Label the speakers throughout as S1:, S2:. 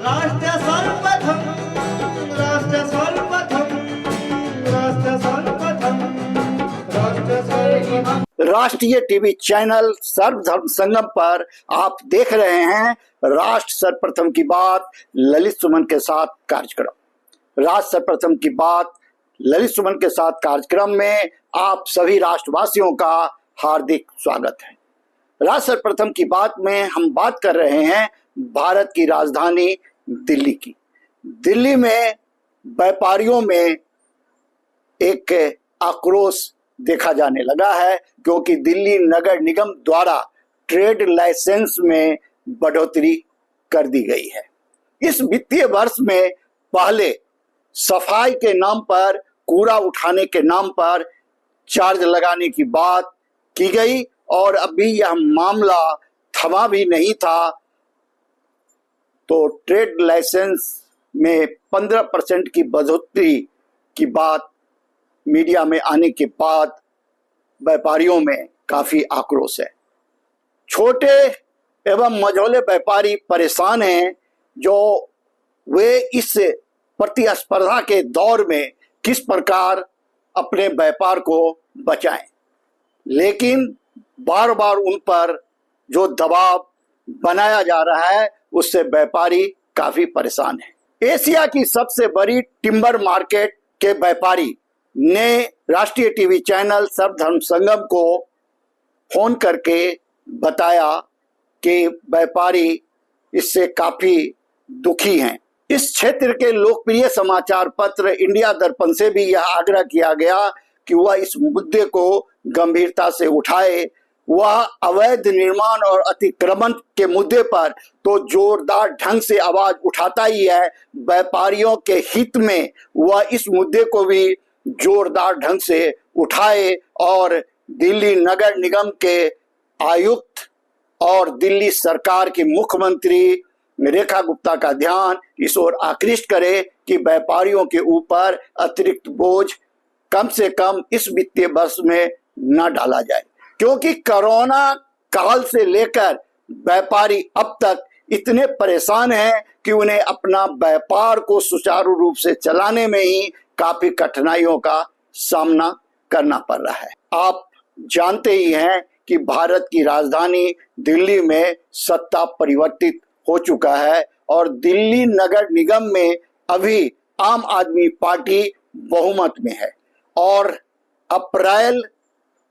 S1: राष्ट्र सर्वप्रथम राष्ट्र सर्वप्रथम राष्ट्र सर्वप्रथम राष्ट्र सर्वप्रथम।
S2: राष्ट्रीय टीवी चैनल सर्वधर्म संगम पर आप देख रहे हैं राष्ट्र सर्वप्रथम की बात ललित सुमन के साथ कार्यक्रम। राष्ट्र सर्वप्रथम की बात ललित सुमन के साथ कार्यक्रम में आप सभी राष्ट्रवासियों का हार्दिक स्वागत है। राष्ट्र सर्वप्रथम की बात में हम बात कर रहे हैं भारत की राजधानी दिल्ली की। दिल्ली में व्यापारियों में एक आक्रोश देखा जाने लगा है क्योंकि दिल्ली नगर निगम द्वारा ट्रेड लाइसेंस में बढ़ोतरी कर दी गई है। इस वित्तीय वर्ष में पहले सफाई के नाम पर, कूड़ा उठाने के नाम पर चार्ज लगाने की बात की गई और अभी यह मामला थमा भी नहीं था, तो ट्रेड लाइसेंस में 15% की बढ़ोतरी की बात मीडिया में आने के बाद व्यापारियों में काफी आक्रोश है। छोटे एवं मझोले व्यापारी परेशान हैं जो वे इस प्रतिस्पर्धा के दौर में किस प्रकार अपने व्यापार को बचाएं, लेकिन बार बार उन पर जो दबाव बनाया जा रहा है उससे व्यापारी काफी परेशान है। एशिया की सबसे बड़ी टिम्बर मार्केट के व्यापारी ने राष्ट्रीय टीवी चैनल सर्वधर्म संगम को फोन करके बताया कि व्यापारी इससे काफी दुखी हैं। इस क्षेत्र के लोकप्रिय समाचार पत्र इंडिया दर्पण से भी यह आग्रह किया गया कि वह इस मुद्दे को गंभीरता से उठाए। वह अवैध निर्माण और अतिक्रमण के मुद्दे पर तो जोरदार ढंग से आवाज उठाता ही है, व्यापारियों के हित में वह इस मुद्दे को भी जोरदार ढंग से उठाए और दिल्ली नगर निगम के आयुक्त और दिल्ली सरकार के मुख्यमंत्री रेखा गुप्ता का ध्यान इस ओर आकृष्ट करे कि व्यापारियों के ऊपर अतिरिक्त बोझ कम से कम इस वित्तीय वर्ष में न डाला जाए, क्योंकि कोरोना काल से लेकर व्यापारी अब तक इतने परेशान हैं कि उन्हें अपना व्यापार को सुचारू रूप से चलाने में ही काफी कठिनाइयों का सामना करना पड़ रहा है। आप जानते ही हैं कि भारत की राजधानी दिल्ली में सत्ता परिवर्तित हो चुका है और दिल्ली नगर निगम में अभी आम आदमी पार्टी बहुमत में है और अप्रैल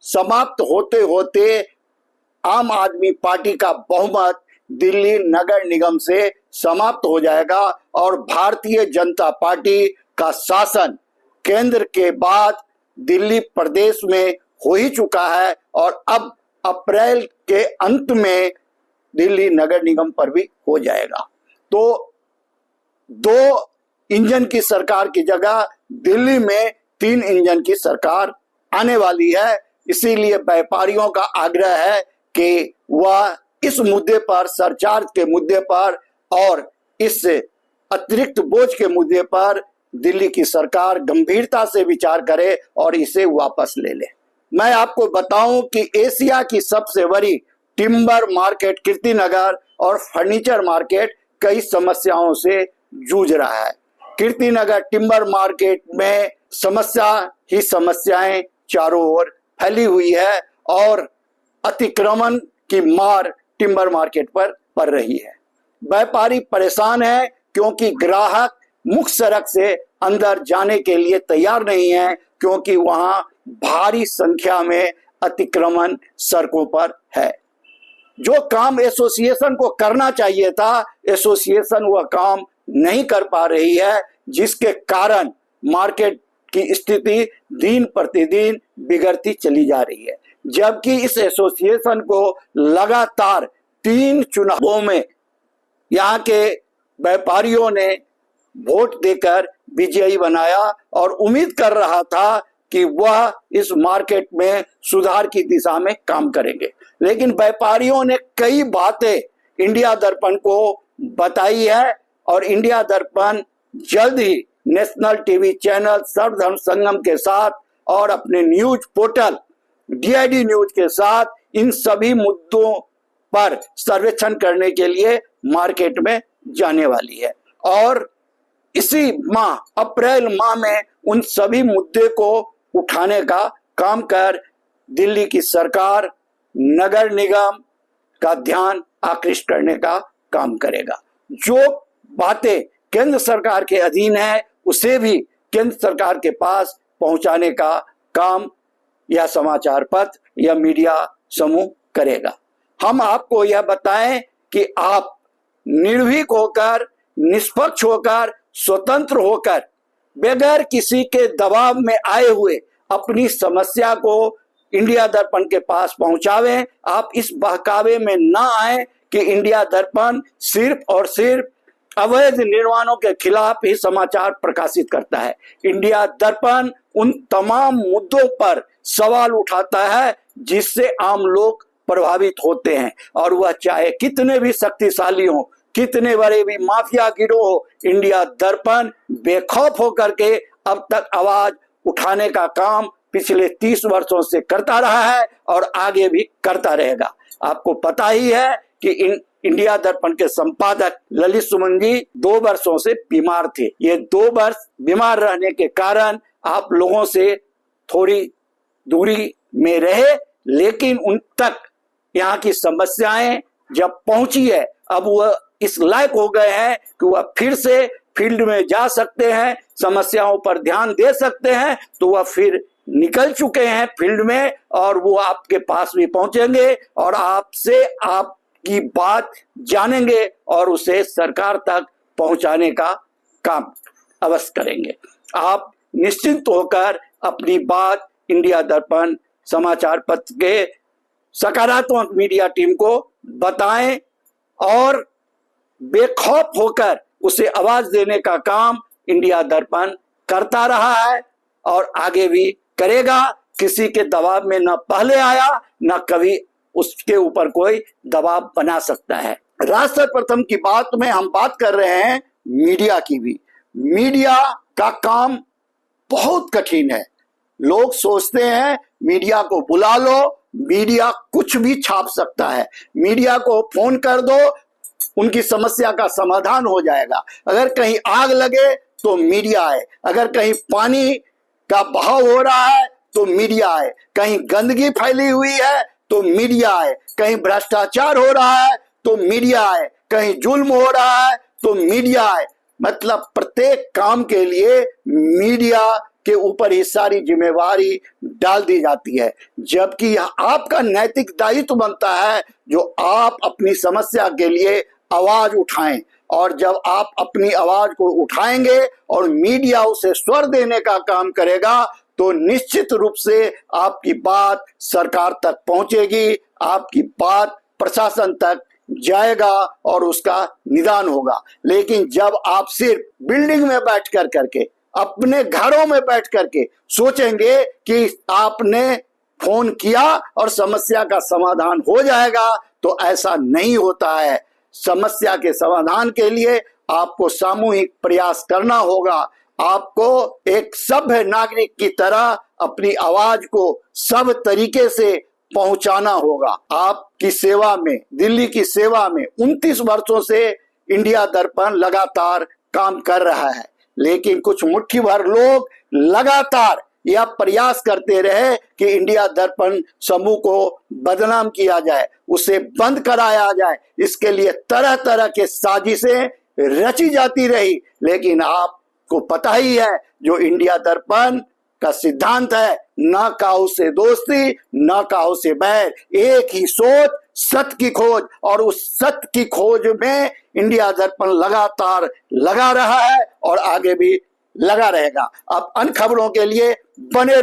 S2: समाप्त होते होते आम आदमी पार्टी का बहुमत दिल्ली नगर निगम से समाप्त हो जाएगा और भारतीय जनता पार्टी का शासन केंद्र के बाद दिल्ली प्रदेश में हो ही चुका है और अब अप्रैल के अंत में दिल्ली नगर निगम पर भी हो जाएगा। तो 2 इंजन की सरकार की जगह दिल्ली में 3 इंजन की सरकार आने वाली है। इसीलिए व्यापारियों का आग्रह है कि वह इस मुद्दे पर, सरचार्ज के मुद्दे पर और इस अतिरिक्त बोझ के मुद्दे पर दिल्ली की सरकार गंभीरता से विचार करे और इसे वापस ले ले। मैं आपको बताऊं कि एशिया की सबसे बड़ी टिम्बर मार्केट कीर्तिनगर और फर्नीचर मार्केट कई समस्याओं से जूझ रहा है। कीर्तिनगर टिम्बर मार्केट में समस्या ही समस्याएं चारों ओर फैली हुई है और अतिक्रमण की मार टिम्बर मार्केट पर पड़ रही है। व्यापारी परेशान है क्योंकि ग्राहक मुख्य सड़क से अंदर जाने के लिए तैयार नहीं है, क्योंकि वहां भारी संख्या में अतिक्रमण सड़कों पर है। जो काम एसोसिएशन को करना चाहिए था, एसोसिएशन वह काम नहीं कर पा रही है, जिसके कारण मार्केट की स्थिति दिन प्रतिदिन बिगड़ती चली जा रही है। जबकि इस एसोसिएशन को लगातार 3 चुनावों में यहाँ के व्यापारियों ने वोट देकर विजयी बनाया और उम्मीद कर रहा था कि वह इस मार्केट में सुधार की दिशा में काम करेंगे, लेकिन व्यापारियों ने कई बातें इंडिया दर्पण को बताई है और इंडिया दर्पण जल्द ही नेशनल टीवी चैनल सर्वधर्म संगम के साथ और अपने न्यूज पोर्टल DID न्यूज के साथ इन सभी मुद्दों पर सर्वेक्षण करने के लिए मार्केट में जाने वाली है। और इसी माह अप्रैल माह में उन सभी मुद्दे को उठाने का काम कर दिल्ली की सरकार नगर निगम का ध्यान आकृष्ट करने का काम करेगा। जो बातें केंद्र सरकार के अधीन है उसे भी केंद्र सरकार के पास पहुंचाने का काम यह समाचार पत्र या मीडिया समूह करेगा। हम आपको यह बताएं कि आप निर्भीक होकर, निष्पक्ष होकर, स्वतंत्र होकर, बगैर किसी के दबाव में आए हुए अपनी समस्या को इंडिया दर्पण के पास पहुंचावें। आप इस बहकावे में ना आए कि इंडिया दर्पण सिर्फ और सिर्फ अवैध निर्माणों के खिलाफ ही समाचार प्रकाशित करता है। इंडिया दर्पण उन तमाम मुद्दों पर सवाल उठाता है जिससे आम लोग प्रभावित होते हैं, और वह चाहे कितने भी शक्तिशाली हो, कितने बड़े भी माफिया गिरोह हो, इंडिया दर्पण बेखौफ होकर के अब तक आवाज उठाने का काम पिछले 30 वर्षों से करता रहा है और आगे भी करता रहेगा। आपको पता ही है कि इंडिया दर्पण के संपादक ललित सुमन जी 2 वर्षों से बीमार थे। ये 2 वर्ष बीमार रहने के कारण आप लोगों से थोड़ी दूरी में रहे, लेकिन उन तक यहाँ की समस्याएं जब पहुंची है, अब वह इस लायक हो गए हैं कि वह फिर से फील्ड में जा सकते हैं, समस्याओं पर ध्यान दे सकते हैं। तो वह फिर निकल चुके हैं फील्ड में और वो आपके पास भी पहुंचेंगे और आपसे आपकी बात जानेंगे और उसे सरकार तक पहुंचाने का काम अवश्य करेंगे। आप निश्चिंत होकर अपनी बात इंडिया दर्पण समाचार पत्र के सकारात्मक मीडिया टीम को बताएं और बेखौफ होकर उसे आवाज देने का काम इंडिया दर्पण करता रहा है और आगे भी करेगा। किसी के दबाव में न पहले आया, न कभी उसके ऊपर कोई दबाव बना सकता है। राष्ट्र प्रथम की बात में हम बात कर रहे हैं मीडिया की भी। मीडिया का काम बहुत कठिन है। लोग सोचते हैं मीडिया को बुला लो, मीडिया कुछ भी छाप सकता है, मीडिया को फोन कर दो, उनकी समस्या का समाधान हो जाएगा। अगर कहीं आग लगे तो मीडिया है, अगर कहीं पानी का बहाव हो रहा है तो मीडिया है, कहीं गंदगी फैली हुई है तो मीडिया है, कहीं भ्रष्टाचार हो रहा है तो मीडिया है, कहीं जुल्म हो रहा है तो मीडिया है। मतलब प्रत्येक काम के लिए मीडिया के ऊपर ही सारी जिम्मेवारी डाल दी जाती है, जबकि यह आपका नैतिक दायित्व बनता है जो आप अपनी समस्या के लिए आवाज उठाएं। और जब आप अपनी आवाज को उठाएंगे और मीडिया उसे स्वर देने का काम करेगा तो निश्चित रूप से आपकी बात सरकार तक पहुंचेगी, आपकी बात प्रशासन तक जाएगा और उसका निदान होगा। लेकिन जब आप सिर्फ बिल्डिंग में बैठ कर करके, अपने घरों में बैठ करके सोचेंगे कि आपने फोन किया और समस्या का समाधान हो जाएगा, तो ऐसा नहीं होता है। समस्या के समाधान के लिए आपको सामूहिक प्रयास करना होगा। आपको एक सभ्य नागरिक की तरह अपनी आवाज को सब तरीके से पहुंचाना होगा। आपकी सेवा में, दिल्ली की सेवा में 29 वर्षों से इंडिया दर्पण लगातार काम कर रहा है, लेकिन कुछ मुट्ठी भर लोग लगातार यह प्रयास करते रहे कि इंडिया दर्पण समूह को बदनाम किया जाए, उसे बंद कराया जाए। इसके लिए तरह तरह के साजिशें रची जाती रही, लेकिन आपको पता ही है जो इंडिया दर्पण का सिद्धांत है, ना काहू से दोस्ती, ना काहू से बैर, एक ही सोच, सत्य की खोज। और उस सत्य की खोज में इंडिया दर्पण लगातार लगा रहा है और आगे भी लगा रहेगा। अब अन्य खबरों के लिए बने